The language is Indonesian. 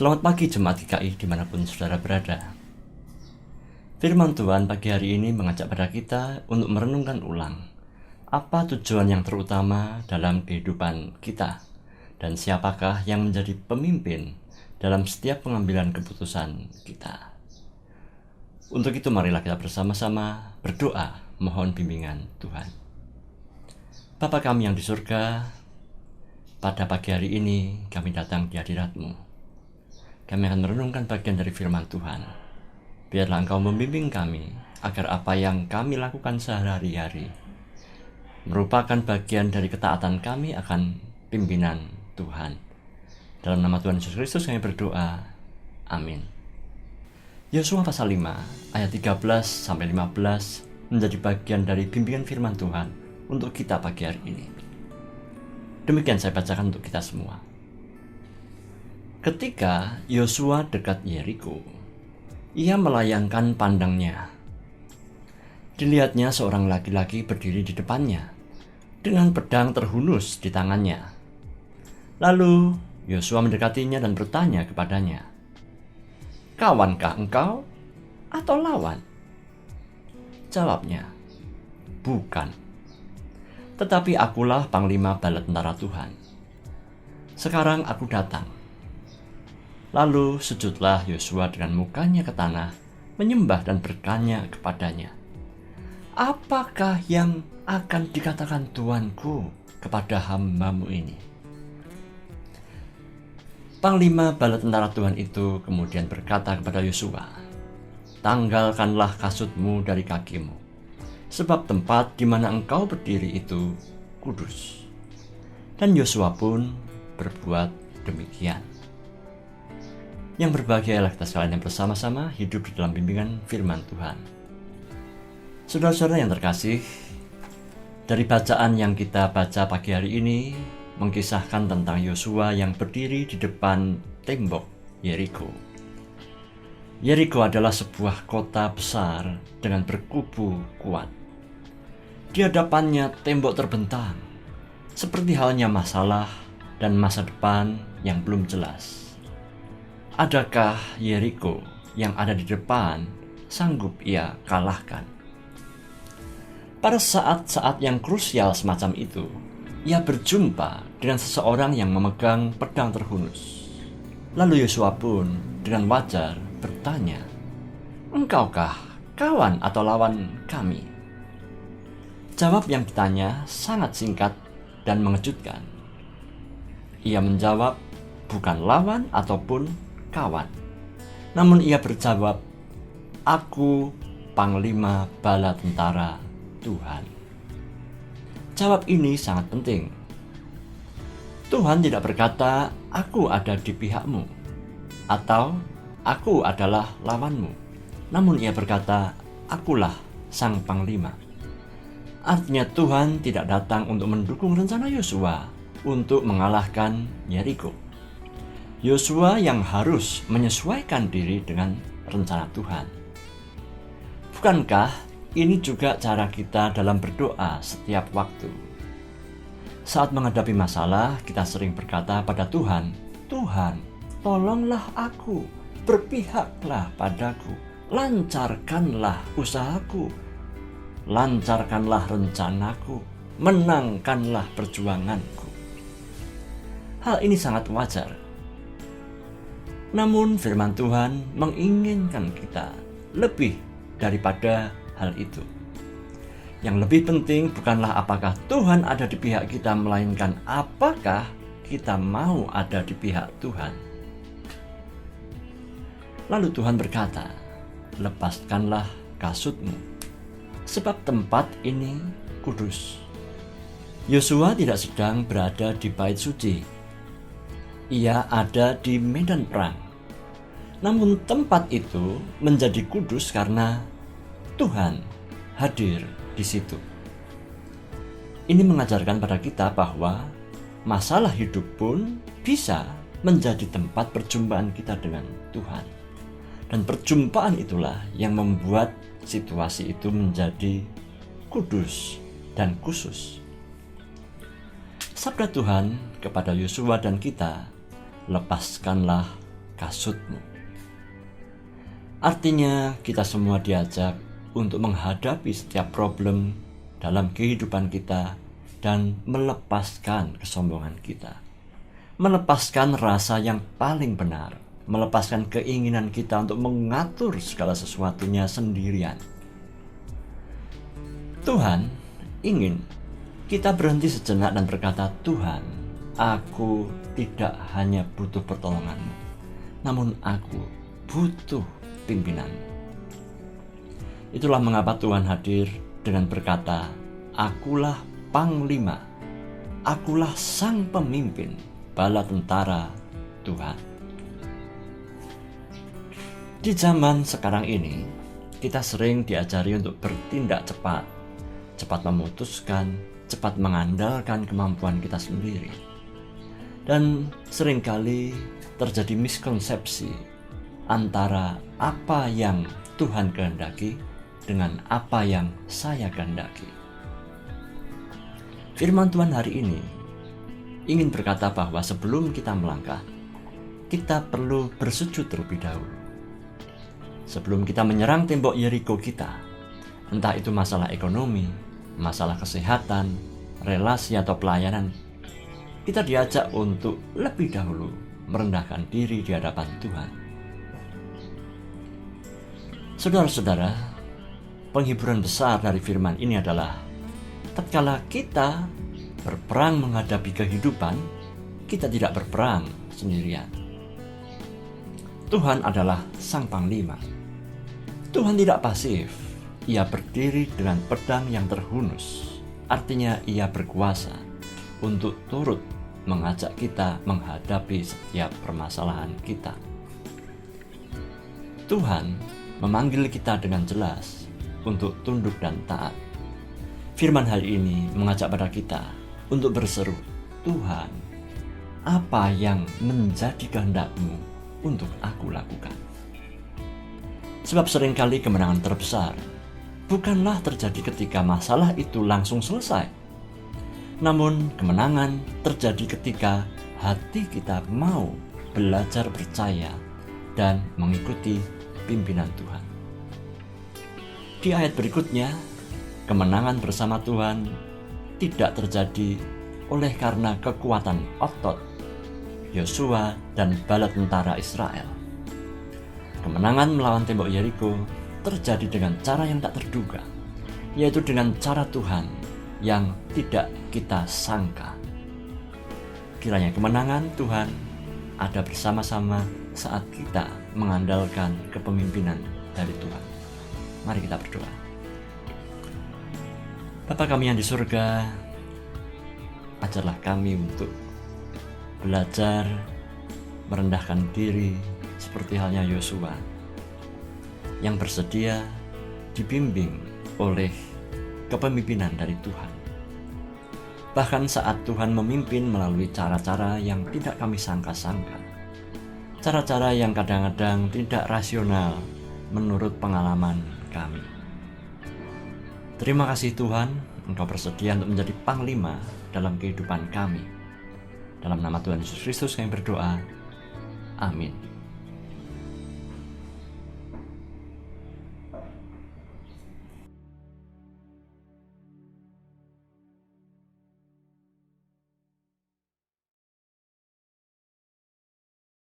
Selamat pagi Jemaat GKI dimanapun saudara berada. Firman Tuhan pagi hari ini mengajak pada kita untuk merenungkan ulang apa tujuan yang terutama dalam kehidupan kita dan siapakah yang menjadi pemimpin dalam setiap pengambilan keputusan kita. Untuk itu marilah kita bersama-sama berdoa mohon bimbingan Tuhan. Bapa kami yang di surga, pada pagi hari ini kami datang di hadirat-Mu. Kami akan merenungkan bagian dari firman Tuhan. Biarlah Engkau membimbing kami agar apa yang kami lakukan sehari-hari merupakan bagian dari ketaatan kami akan pimpinan Tuhan. Dalam nama Tuhan Yesus Kristus kami berdoa. Amin. Yosua pasal 5 ayat 13-15 menjadi bagian dari bimbingan firman Tuhan untuk kita pagi hari ini. Demikian saya bacakan untuk kita semua. Ketika Yosua dekat Yeriko, ia melayangkan pandangnya. Dilihatnya seorang laki-laki berdiri di depannya, dengan pedang terhunus di tangannya. Lalu Yosua mendekatinya dan bertanya kepadanya, "Kawankah engkau atau lawan?" Jawabnya, "Bukan. Tetapi akulah panglima bala tentara Tuhan. Sekarang aku datang." Lalu sujudlah Yosua dengan mukanya ke tanah, menyembah dan bertanya kepadanya, "Apakah yang akan dikatakan Tuanku kepada hamba-Mu ini?" Panglima bala tentara Tuhan itu kemudian berkata kepada Yosua, "Tanggalkanlah kasutmu dari kakimu, sebab tempat di mana engkau berdiri itu kudus." Dan Yosua pun berbuat demikian. Yang berbahagia ialah kita sekalian yang bersama-sama hidup di dalam bimbingan firman Tuhan. Saudara-saudara yang terkasih, dari bacaan yang kita baca pagi hari ini mengkisahkan tentang Yosua yang berdiri di depan tembok Yeriko. Yeriko adalah sebuah kota besar dengan berkubu kuat. Di hadapannya tembok terbentang, seperti halnya masalah dan masa depan yang belum jelas. Adakah Yeriko yang ada di depan sanggup ia kalahkan? Pada saat-saat yang krusial semacam itu, ia berjumpa dengan seseorang yang memegang pedang terhunus. Lalu Yosua pun dengan wajar bertanya, "Engkaukah kawan atau lawan kami?" Jawab yang ditanya sangat singkat dan mengejutkan. Ia menjawab, bukan lawan ataupun kawan. Namun ia berjawab, "Aku panglima bala tentara Tuhan." Jawab ini sangat penting. Tuhan tidak berkata, "Aku ada di pihakmu," atau "Aku adalah lawanmu." Namun ia berkata, "Akulah sang panglima." Artinya Tuhan tidak datang untuk mendukung rencana Yosua untuk mengalahkan Yeriko. Yosua yang harus menyesuaikan diri dengan rencana Tuhan. Bukankah ini juga cara kita dalam berdoa setiap waktu? Saat menghadapi masalah, kita sering berkata pada Tuhan, "Tuhan, tolonglah aku, berpihaklah padaku, lancarkanlah usahaku, lancarkanlah rencanaku, menangkanlah perjuanganku." Hal ini sangat wajar. Namun firman Tuhan menginginkan kita lebih daripada hal itu. Yang lebih penting bukanlah apakah Tuhan ada di pihak kita, melainkan apakah kita mau ada di pihak Tuhan. Lalu Tuhan berkata, "Lepaskanlah kasutmu, sebab tempat ini kudus." Yosua tidak sedang berada di bait suci. Ia ada di medan perang. Namun tempat itu menjadi kudus karena Tuhan hadir di situ. Ini mengajarkan pada kita bahwa masalah hidup pun bisa menjadi tempat perjumpaan kita dengan Tuhan. Dan perjumpaan itulah yang membuat situasi itu menjadi kudus dan khusus. Sabda Tuhan kepada Yosua dan kita, "Lepaskanlah kasutmu. Artinya kita semua diajak untuk menghadapi setiap problem dalam kehidupan kita dan melepaskan kesombongan kita. Melepaskan rasa yang paling benar, melepaskan keinginan kita untuk mengatur segala sesuatunya sendirian. Tuhan ingin kita berhenti sejenak dan berkata, Tuhan, aku tidak hanya butuh pertolongan-Mu, namun aku butuh pimpinan-Mu. Itulah mengapa Tuhan hadir dengan berkata, akulah Panglima, akulah Sang Pemimpin bala tentara Tuhan. Di zaman sekarang ini, kita sering diajari untuk bertindak cepat, cepat memutuskan, cepat mengandalkan kemampuan kita sendiri. Dan seringkali terjadi miskonsepsi antara apa yang Tuhan kehendaki dengan apa yang saya kehendaki. Firman Tuhan hari ini ingin berkata bahwa sebelum kita melangkah, kita perlu bersujud terlebih dahulu. Sebelum kita menyerang tembok Yeriko kita, entah itu masalah ekonomi, masalah kesehatan, relasi atau pelayanan, kita diajak untuk lebih dahulu merendahkan diri di hadapan Tuhan. Saudara-saudara, penghiburan besar dari firman ini adalah tatkala kita berperang menghadapi kehidupan, kita tidak berperang sendirian. Tuhan adalah Sang Panglima. Tuhan tidak pasif. Ia berdiri dengan pedang yang terhunus. Artinya ia berkuasa untuk turut mengajak kita menghadapi setiap permasalahan kita. Tuhan memanggil kita dengan jelas untuk tunduk dan taat. Firman hari ini mengajak pada kita untuk berseru, Tuhan, apa yang menjadi kehendak-Mu untuk aku lakukan? Sebab seringkali kemenangan terbesar bukanlah terjadi ketika masalah itu langsung selesai. Namun kemenangan terjadi ketika hati kita mau belajar percaya dan mengikuti pimpinan Tuhan. Di ayat berikutnya, kemenangan bersama Tuhan tidak terjadi oleh karena kekuatan otot Yosua dan bala tentara Israel. Kemenangan melawan tembok Yeriko terjadi dengan cara yang tak terduga, yaitu dengan cara Tuhan yang tidak kita sangka. Kiranya kemenangan Tuhan ada bersama-sama saat kita mengandalkan kepemimpinan dari Tuhan. Mari kita berdoa. Bapa kami yang di surga, ajarlah kami untuk belajar merendahkan diri seperti halnya Yosua yang bersedia dibimbing oleh kepemimpinan dari Tuhan. Bahkan saat Tuhan memimpin melalui cara-cara yang tidak kami sangka-sangka, cara-cara yang kadang-kadang tidak rasional menurut pengalaman kami. Terima kasih Tuhan, Engkau bersedia untuk menjadi panglima dalam kehidupan kami. Dalam nama Tuhan Yesus Kristus kami berdoa. Amin.